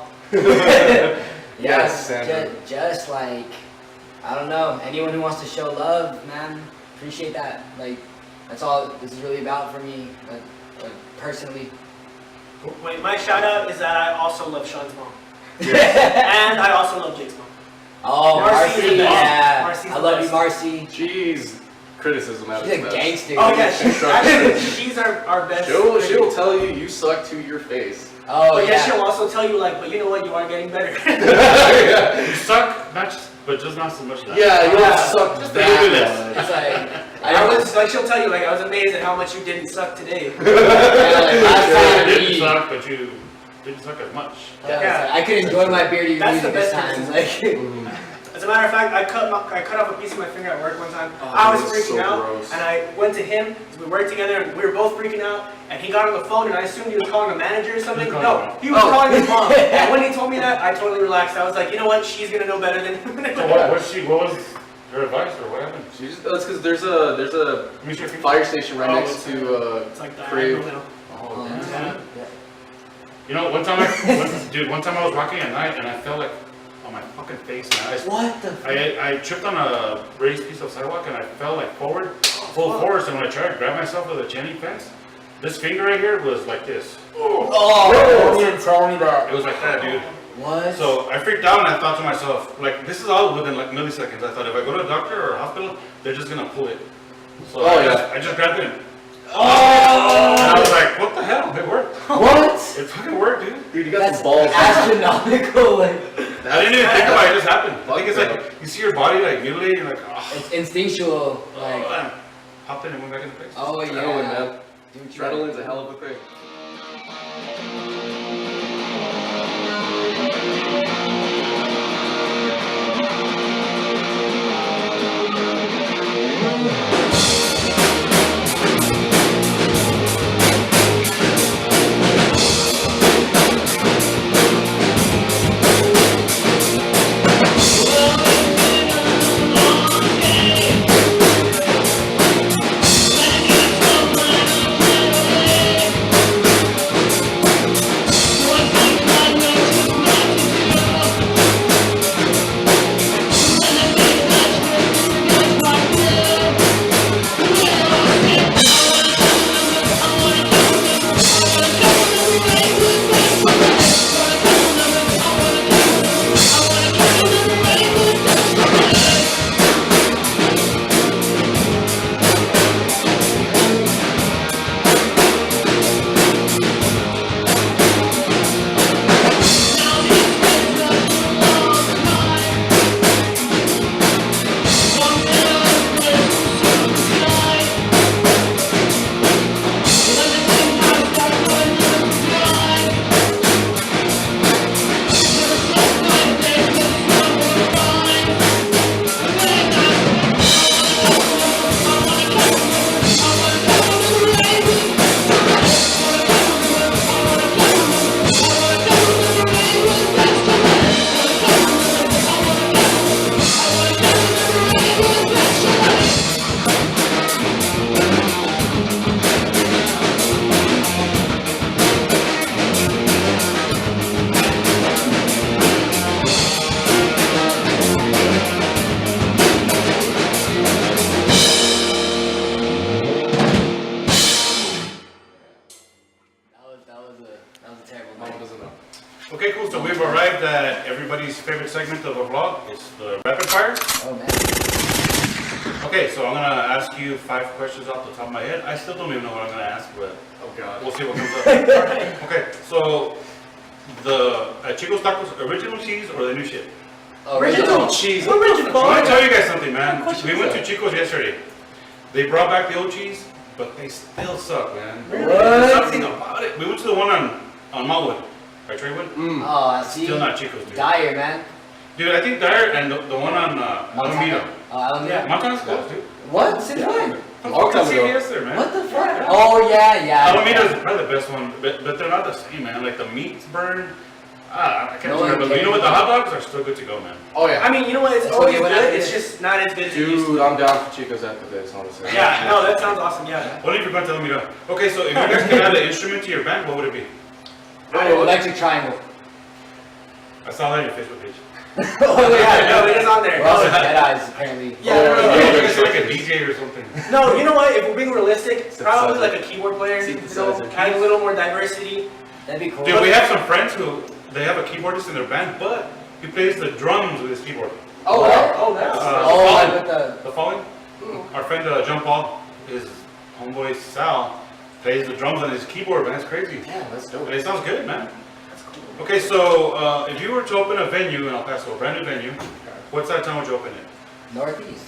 Yes, Sandra.
Just like, I don't know, anyone who wants to show love, man, appreciate that. Like, that's all this is really about for me, like personally.
Wait, my shout out is that I also love Sean's mom. And I also love Jake's mom.
Oh,
Marcy is
Marcy,
the best.
yeah.
Marcy's
I
the
love you,
best.
Marcy.
Jeez, criticism out of
She's a
this.
gangster.
Oh yeah,
Constructive.
she's our best.
She'll tell you suck to your face.
Oh
But yeah,
yeah.
she'll also tell you like, but you know what, you are getting better.
Yeah,
You suck, not just, but just not so much. That.
you don't
Yeah.
suck
Just
that
a little bit.
much.
It's like
I was like, she'll tell you like, I was amazed at how much you didn't suck today.
yeah, like last
You
time
didn't
we-
suck, but you didn't suck as much.
Yeah,
Yeah.
it's like, I could enjoy my beer to your
That's the
music this
best
time.
criticism.
Like,
As a matter of fact, I cut off a piece of my finger at work one time.
Oh,
I was
that's
freaking
so
out,
gross.
and I went to him. We worked together, and we were both freaking out. And he got on the phone, and I assumed he was calling a manager or something.
He was
No,
calling
he was
Oh.
calling his mom. And when he told me that, I totally relaxed. I was like, you know what? She's gonna know better than.
So what was her advice or what happened?
She just, that's because there's a
Let me see your finger.
fire station right
Oh,
next to
It's like
Crave.
diagonal now.
Oh,
Yeah.
You know, one time I was walking at night and I felt like on my fucking face, man.
what the?
I tripped on a raised piece of sidewalk and I fell like forward, full force. And when I tried to grab myself with a chain link fence, this finger right here was like this.
Oh,
tell me that.
It was like that, dude.
what?
So I freaked out and I thought to myself, like, this is all within like milliseconds. I thought if I go to a doctor or a hospital, they're just gonna pull it. So
Oh,
I just grabbed it. And
Oh,
I was like, what the hell? It worked.
what?
It fucking worked, dude.
Dude, you got
That's
some balls.
astronomical. Like,
I didn't even think about it. It just happened. I think it's
Fuck
like, you see your body like mutilated, you're like, oh.
it's instinctual. Like,
And hopped in and went back in the face.
oh
Adrenaline,
yeah.
man.
Do what you
Adrenaline's a hell of a thing.
That was a terrible
Mom
night.
doesn't know.
Okay, cool. So we've arrived at everybody's favorite segment of a vlog. It's the rapid fire.
Oh man.
Okay, so I'm gonna ask you 5 questions off the top of my head. I still don't even know what I'm gonna ask, but
Oh god.
we'll see what comes up. Okay, so the Chico's Tacos original cheese or the new shit?
Original
cheese.
I want to tell you guys something, man.
What
We went to
question is
Chico's yesterday. They brought back the old cheese, but they still suck, man.
Really?
There's something about it. We went to the one on Malwood, right, Treywood?
Mm.
Oh, I see.
Still not Chico's, dude.
Dire, man.
Dude, I think Dyer and the one on Alameda.
Oh, Alameda.
Montana's close, dude.
What? Since when?
Long time ago.
CVS there, man.
What the fuck? Oh yeah.
Alameda's probably the best one, but they're not the same, man. Like the meat's burned. I can't
No one
remember, but you know what? The hot dogs are still good to go, man.
Oh yeah.
I mean, you know what? It's
That's
always
okay, what
good.
happened
It's
is-
just not as good as it used to.
Dude, I'm down for Chico's after this, honestly.
Yeah, no, that sounds awesome. Yeah.
What if you're going to Alameda? Okay, so if you guys could add an instrument to your band, what would it be?
Oh, electric triangle.
I saw that on your Facebook page.
Oh
Yeah, no, it is on there.
We're also Jedi's apparently.
Yeah, no, no,
I
no.
think it's like a DJ or something.
No, you know what? If we're being realistic, probably
Synthesizer.
like a keyboard player. You know,
Synthesizer.
adding a little more diversity.
That'd be cool.
Dude, we have some friends who, they have a keyboardist in their band, but he plays the drums with his keyboard.
Oh wow.
Oh, that's.
Oh, like with the.
The following? Our friend John Paul, his homeboy Sal, plays the drums on his keyboard, man. It's crazy.
Yeah, that's dope.
And it sounds good, man. Okay, so if you were to open a venue in El Paso, a brand new venue, what side of town would you open it?
Northeast.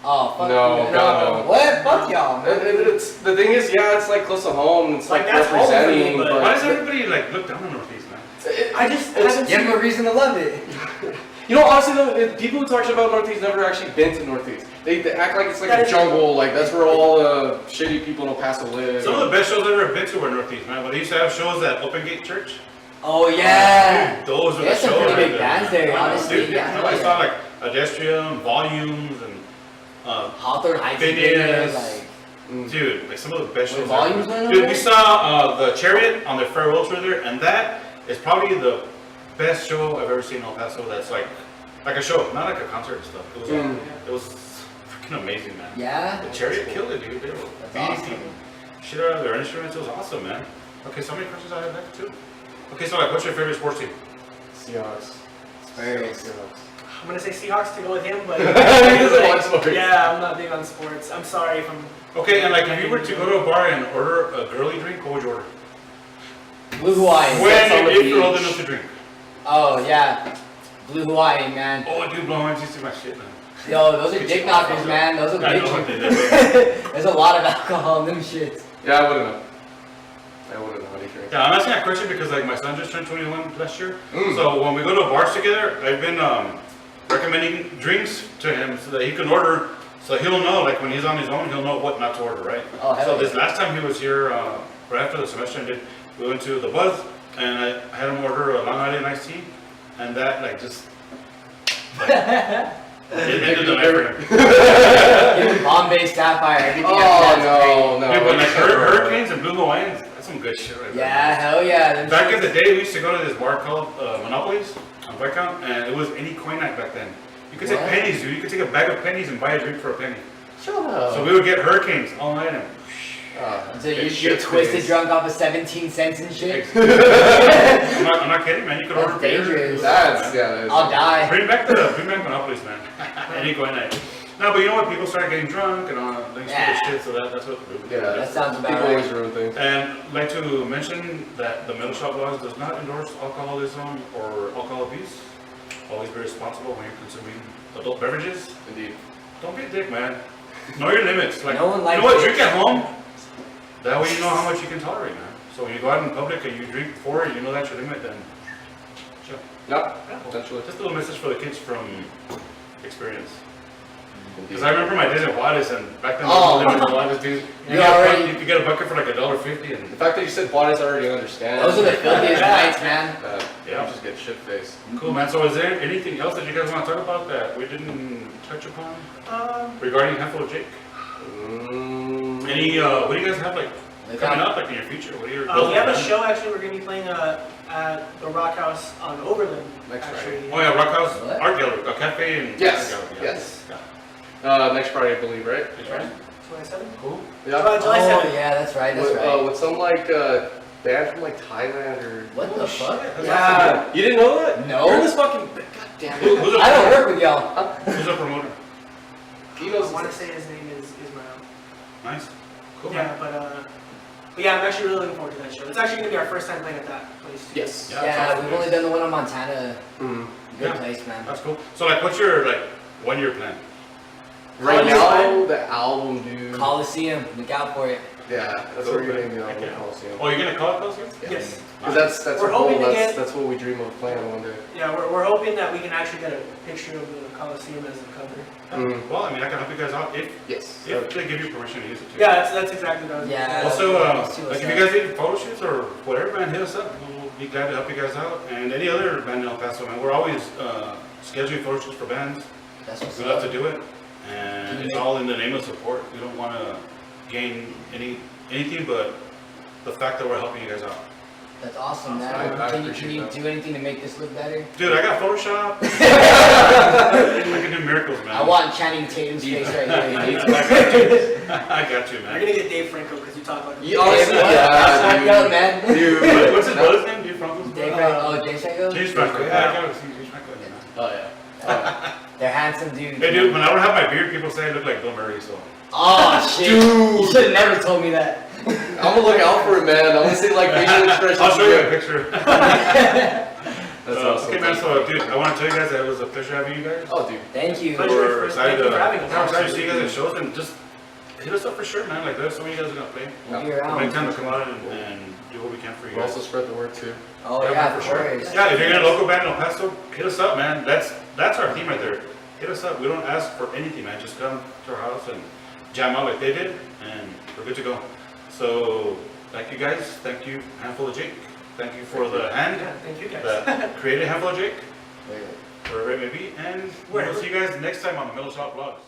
Oh, fuck
No,
you.
God, no.
What? Fuck y'all, man.
It's, the thing is, yeah, it's like close to home. It's like
Like, that's home for me,
representing,
but-
Why does everybody like look down on Northeast, man?
I just haven't
Give
seen.
them a reason to love it.
You know, honestly though, people who talk shit about Northeast never actually been to Northeast. They act like it's like
That
a
is-
jungle, like that's where all the shitty people in El Paso live.
Some of the best shows I've ever been to were Northeast, man. When they used to have shows at Open Gate Church.
Oh, yeah.
Those were
There's
the
some
shows.
pretty
right
big bands
man.
there,
I know,
honestly,
dude,
yeah,
I
hell
saw
yeah.
like Adestrium, Volumes, and
Hawthorne Heights.
Phineas.
Like,
dude, like some of the best
Wait,
shows.
Volumes
ever.
went on
Dude,
there?
we saw the Chariot on their farewell tour there, and that is probably the best show I've ever seen in El Paso. That's like a show, not like a concert and stuff. It was freaking amazing, man.
yeah.
The Chariot killed it, dude. They were
That's
beating
awesome.
shit out of their instruments. It was awesome, man. Okay, so many questions I have left too. Okay, so like, what's your favorite sports team?
Seahawks.
Spurs.
I'm gonna say Seahawks to go with him, but
He doesn't watch sports.
yeah, I'm not big on sports. I'm sorry if I'm.
Okay, and like, if you were to go to a bar and order a girly drink, what would you order?
Blue Hawaiian.
That's on
When,
the
if you're old
beach.
enough to drink.
Oh, yeah. Blue Hawaiian, man.
Oh, dude, blow my teeth to my shit, man.
Yo, those are dick knockers, man. Those will
I
get
know
you.
what they did.
There's a lot of alcohol in them shits.
Yeah, I wouldn't know. I wouldn't know how to drink.
Yeah, I'm asking that question because like my son just turned 21 last year.
Mm.
So when we go to bars together, I've been recommending drinks to him so that he can order, so he'll know, like when he's on his own, he'll know what not to order, right?
Oh, hell
So
yeah.
this last time he was here, right after the semester ended, we went to the Buzz, and I had him order a Long Island iced tea, and that like just, it ended the night for him.
Give me Bombay Sapphire. Everything after that's
Oh, no, no.
Dude, but like
you can't order.
Hurricanes and Blue Hawaiians, that's some good shit right
great.
there.
Yeah, hell yeah. Them
Back in
shits.
the day, we used to go to this bar called Monopolies on Viscount, and it was any coin night back then. You could take
What?
pennies, dude. You could take a bag of pennies and buy a drink for a penny.
Shut up.
So we would get Hurricanes all night and
So you're
shit
twisted
face.
drunk off of 17 cents and shit?
I'm not kidding, man. You could
That's
order beer.
dangerous.
That's, yeah, that's.
I'll die.
Bring back Monopolies, man. Any coin night. No, but you know what? People started getting drunk and all that
Yeah.
shit, so that's what.
Yeah,
That sounds about
people
right.
always ruin things.
And I'd like to mention that the Middle Shop Laws does not endorse alcoholism or alcohol abuse. Always be responsible when you're consuming adult beverages.
Indeed.
Don't be a dick, man. Know your limits. Like,
No one
you
likes
know what?
it.
Drink at home. That way you know how much you can tolerate, man. So when you go out in public and you drink before you know that's your limit, then chill.
Yep, essentially.
Just a little message for the kids from experience.
Indeed.
Because I remember my days at Juarez, and back then
Oh.
there was no limit to Juarez, dude.
You already-
You could get a bucket for like $1.50, and
The fact that you said Juarez, I already understand.
Those are the filthiest nights, man.
Yeah.
You just get shit faced.
cool, man. So is there anything else that you guys want to talk about that we didn't touch upon regarding Handfull of Jake?
Mm,
Any, what do you guys have like
Look
coming
out.
up, like in your future? What are your
We have a
goals?
show actually. We're gonna be playing at the Rock House on Overland.
Next
actually.
Oh yeah, Rock House
What?
Art Gallery, a cafe and
Yes,
art gallery. Yeah.
yes.
Yeah.
next Friday, I believe, right?
That's right.
27.
Cool.
July
Oh,
7th.
yeah, that's right, that's
With,
right.
with some like band from like Thailand or.
What the fuck?
That's
Yeah.
You didn't know that?
No.
You're in this fucking. God damn
Who-
it.
Who's a
I don't
promoter?
work with y'all.
Who's a promoter?
He knows.
I want to say his name is Ismail.
Nice. Cool,
Yeah,
man.
but yeah, I'm actually really looking forward to that show. It's actually gonna be our first time playing at that place.
Yes.
Yeah,
Yeah,
that's
we've
awesome.
only done the one on Montana.
Mm.
Good
Yeah.
place, man.
That's cool. So like, what's your like 1 year plan?
Right
Coliseum.
now, the album, dude.
Coliseum, look out for it.
Yeah, that's what we're gonna name the album,
Yeah.
Coliseum.
Oh, you're gonna call it Coliseum?
Yes.
Because that's
We're
our goal.
hoping to
That's,
get-
that's what we dream of playing one day.
Yeah, we're hoping that we can actually get a picture of the Coliseum as the cover.
Mm.
Well, I mean, I can help you guys out if
Yes.
they give you permission to use it too.
Yeah, that's exactly what I was.
Yeah.
Also,
Let's see what's
like if
up.
you guys need photo shoots or whatever, man, hit us up. We'll be glad to help you guys out. And any other band in El Paso, man, we're always scheduling photo shoots for bands.
That's what's
We love
up.
to do it, and it's all in the name of support. We don't want to gain anything but the fact that we're helping you guys out.
That's awesome, man.
I
Can you
appreciate that.
do anything to make this look better?
Dude, I got Photoshop. I can do miracles, man.
I want Channing Tatum's face right here.
I got you,
We're
man.
gonna get Dave Franco because you talk like.
You honestly,
Hey,
yeah,
dude. Up, man.
dude.
What's his brother's name? Dave Franco's
Dave
brother?
Franco. Oh, Dave Franco?
James Franco. Yeah, I gotta see James Franco.
Oh yeah.
They're handsome dudes.
Hey dude, when I don't have my beard, people say I look like Bill Murray, so.
Oh shit.
Dude.
You should have never told me that.
I'm gonna look out for it, man. I'm gonna see like facial expressions.
I'll show you a picture.
That's awesome.
Okay man, so dude, I want to tell you guys that it was a pleasure having you guys.
Oh, dude.
Thank you.
We're excited
Thank you for having us.
I'm excited to see you guys at shows and just hit us up for sure, man. Like there's so many guys are gonna play.
We'll be
We'll
around.
make time to come out and do what we can for you
We'll
guys.
also spread the word too.
Oh yeah, for sure.
Yeah, if you're in a local band in El Paso, hit us up, man. That's our theme right there. Hit us up. We don't ask for anything, man. Just come to our house and jam out like they did, and we're good to go. So, thank you guys. Thank you, Handfull of Jake. Thank you for the hand
Yeah, thank you guys.
that created Handfull of Jake,
Wait.
wherever it may be. And we'll see you guys next time on the Middle Shop Vlogs.